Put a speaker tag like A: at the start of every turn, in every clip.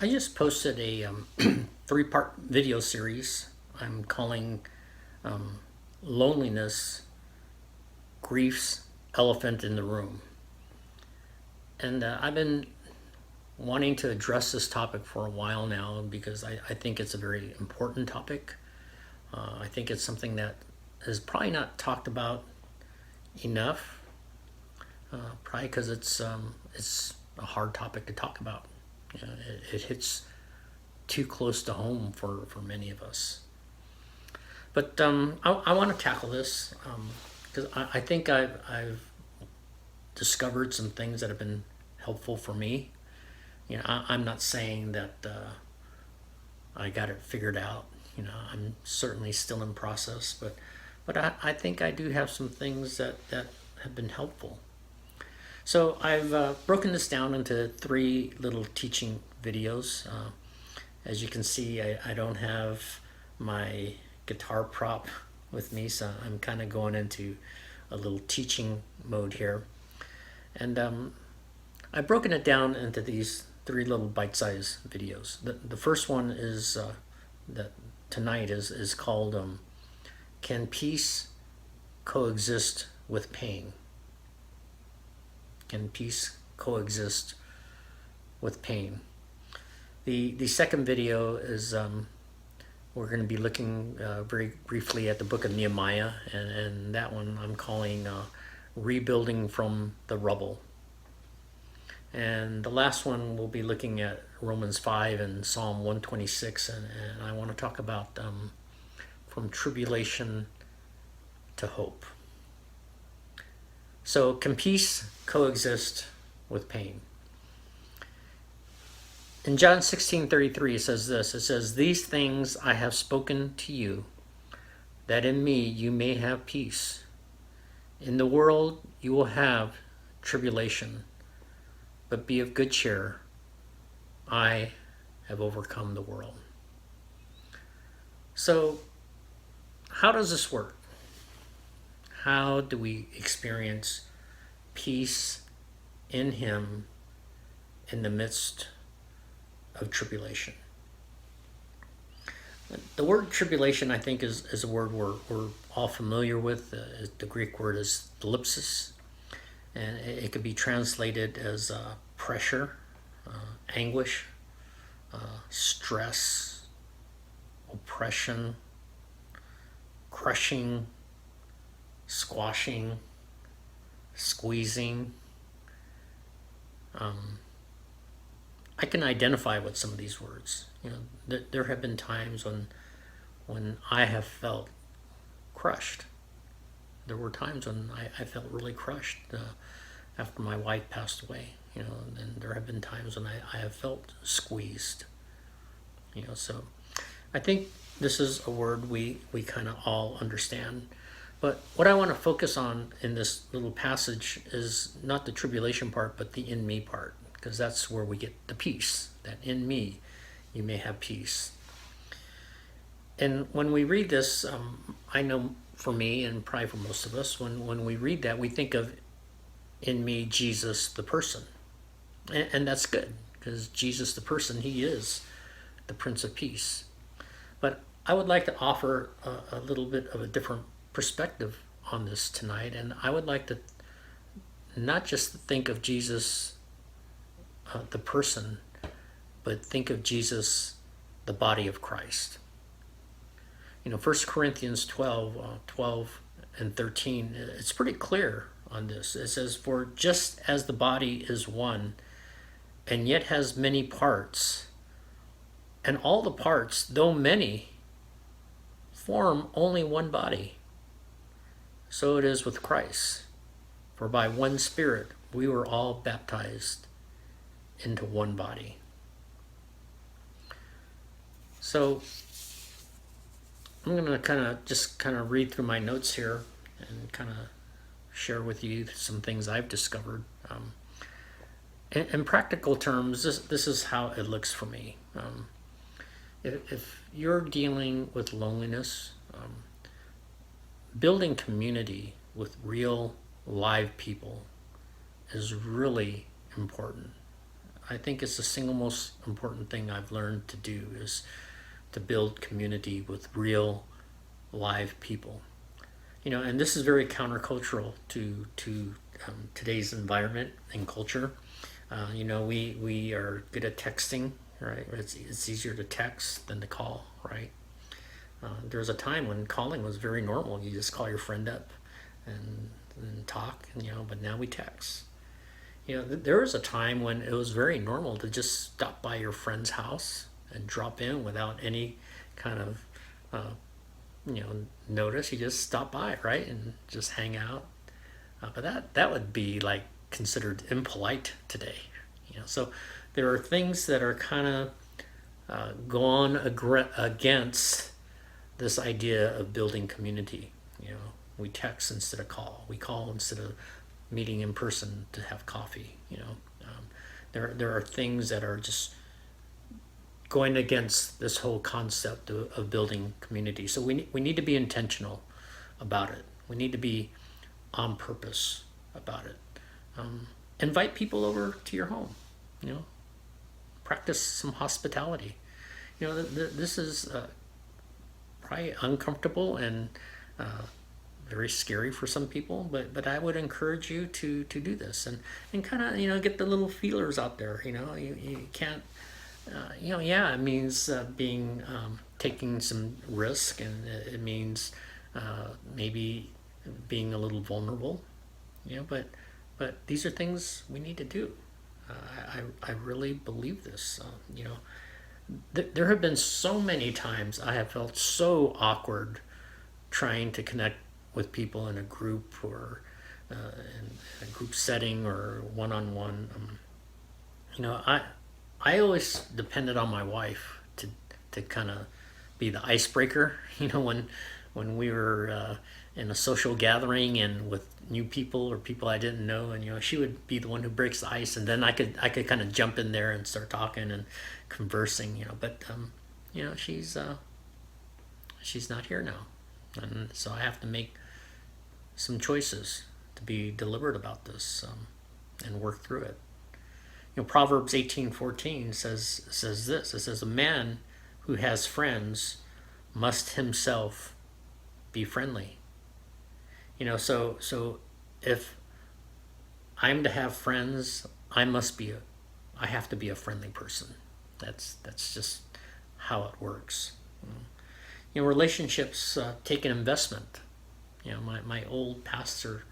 A: I just posted a three-part video series I'm calling Loneliness, Grief's Elephant in the Room. And I've been wanting to address this topic for a while now because I think it's a very important topic. I think it's something that is probably not talked about enough, probably because it's a hard topic to talk about. You know, it hits too close to home for many of us. But I want to tackle this because I think I've discovered some things that have been helpful for me. You know, I'm not saying that I got it figured out. You know, I'm certainly still in process, but I think I do have some things that have been helpful. So I've broken this down into three little teaching videos. As you can see, I don't have my guitar prop with me, so I'm kind of going into a little teaching mode here. And I've broken it down into these three little bite-sized videos. The first one is that tonight is called Can Peace Coexist with Pain? Can peace coexist with pain? The second video is we're going to be looking very briefly at the book of Nehemiah, and that one I'm calling Rebuilding from the Rubble. And the last one we'll be looking at Romans 5 and Psalm 126, and I want to talk about from tribulation to hope. So, can peace coexist with pain? In John 16:33 it says this, it says, "These things I have spoken to you, that in me you may have peace. In the world you will have tribulation, but be of good cheer. I have overcome the world." So, how does this work? How do we experience peace in Him in the midst of tribulation? The word tribulation, I think, is a word we're all familiar with. The Greek word is thlipsis, and it could be translated as pressure, anguish, stress, oppression, crushing, squashing, squeezing. I can identify with some of these words. You know, there have been times when I have felt crushed. There were times when I felt really crushed after my wife passed away. You know, and there have been times when I have felt squeezed. You know, so I think this is a word we kind of all understand. But what I want to focus on in this little passage is not the tribulation part, but the in me part, because that's where we get the peace, that in me you may have peace. And when we read this, I know for me and probably for most of us, when we read that, we think of in me Jesus the person. And that's good, because Jesus the person, He is the Prince of Peace. But I would like to offer a little bit of a different perspective on this tonight, and I would like to not just think of Jesus the person, but think of Jesus the body of Christ. You know, 1 Corinthians 12 and 13, it's pretty clear on this. It says, "For just as the body is one and yet has many parts, and all the parts, though many, form only one body, so it is with Christ. For by one Spirit we were all baptized into one body." So I'm going to kind of read through my notes here and kind of share with you some things I've discovered. In practical terms, this is how it looks for me. If you're dealing with loneliness, building community with real live people is really important. I think it's the single most important thing I've learned to do is to build community with real live people. And this is very countercultural to today's environment and culture. We are good at texting, right? It's easier to text than to call, right? There was a time when calling was very normal. You just call your friend up and talk, but now we text. There was a time when it was very normal to just stop by your friend's house and drop in without any kind of, notice. You just stop by, right, and just hang out. But that would be like considered impolite today. So there are things that are kind of gone against this idea of building community. We text instead of call. We call instead of meeting in person to have coffee. There are things that are just going against this whole concept of building community. So we need to be intentional about it. We need to be on purpose about it. Invite people over to your home. Practice some hospitality. This is probably uncomfortable and very scary for some people, but I would encourage you to do this and kind of get the little feelers out there. You can't it means being taking some risk, and it means maybe being a little vulnerable. But these are things we need to do. I really believe this. There have been so many times I have felt so awkward trying to connect with people in a group or in a group setting or one-on-one. I always depended on my wife to kind of be the icebreaker. When we were in a social gathering and with new people or people I didn't know, and she would be the one who breaks the ice, and then I could kind of jump in there and start talking and conversing. But she's not here now, and so I have to make some choices to be deliberate about this and work through it. Proverbs 18:14 says this. It says, "A man who has friends must himself be friendly." So if I'm to have friends, I have to be a friendly person. That's just how it works. Relationships take an investment. My old pastor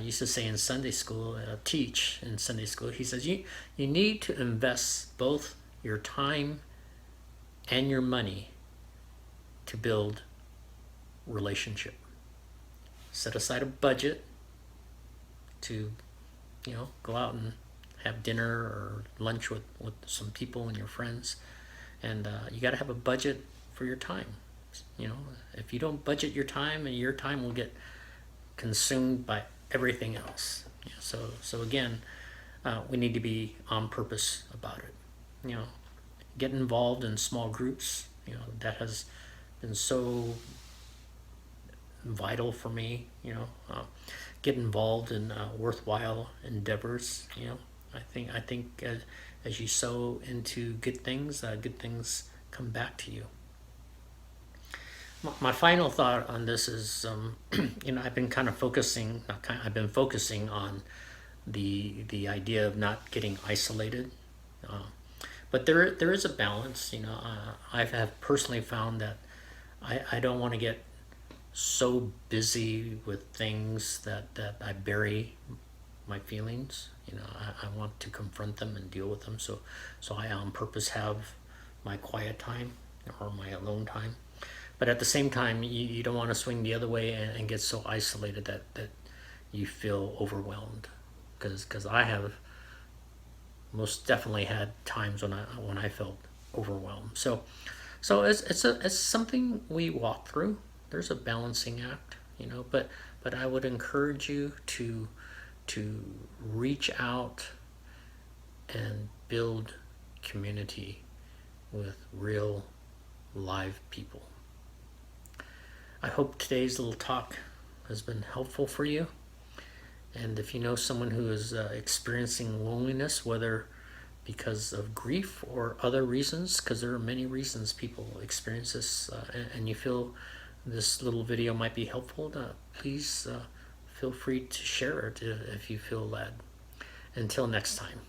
A: used to say in Sunday school, teach in Sunday school, he says, you need to invest both your time and your money to build relationship. Set aside a budget to, go out and have dinner or lunch with some people and your friends. And you got to have a budget for your time. If you don't budget your time, and your time will get consumed by everything else. So again, we need to be on purpose about it. Get involved in small groups. That has been so vital for me. Get involved in worthwhile endeavors. I think as you sow into good things come back to you. My final thought on this is, I've been focusing on the idea of not getting isolated, but there is a balance. I have personally found that I don't want to get so busy with things that I bury my feelings. I want to confront them and deal with them. So I on purpose have my quiet time or my alone time. But at the same time, you don't want to swing the other way and get so isolated that you feel overwhelmed. Because I have most definitely had times when I felt overwhelmed. So it's something we walk through. There's a balancing act, but I would encourage you to reach out and build community with real live people. I hope today's little talk has been helpful for you. And if you know someone who is experiencing loneliness, whether because of grief or other reasons, because there are many reasons people experience this, and you feel this little video might be helpful, please feel free to share it if you feel led. Until next time.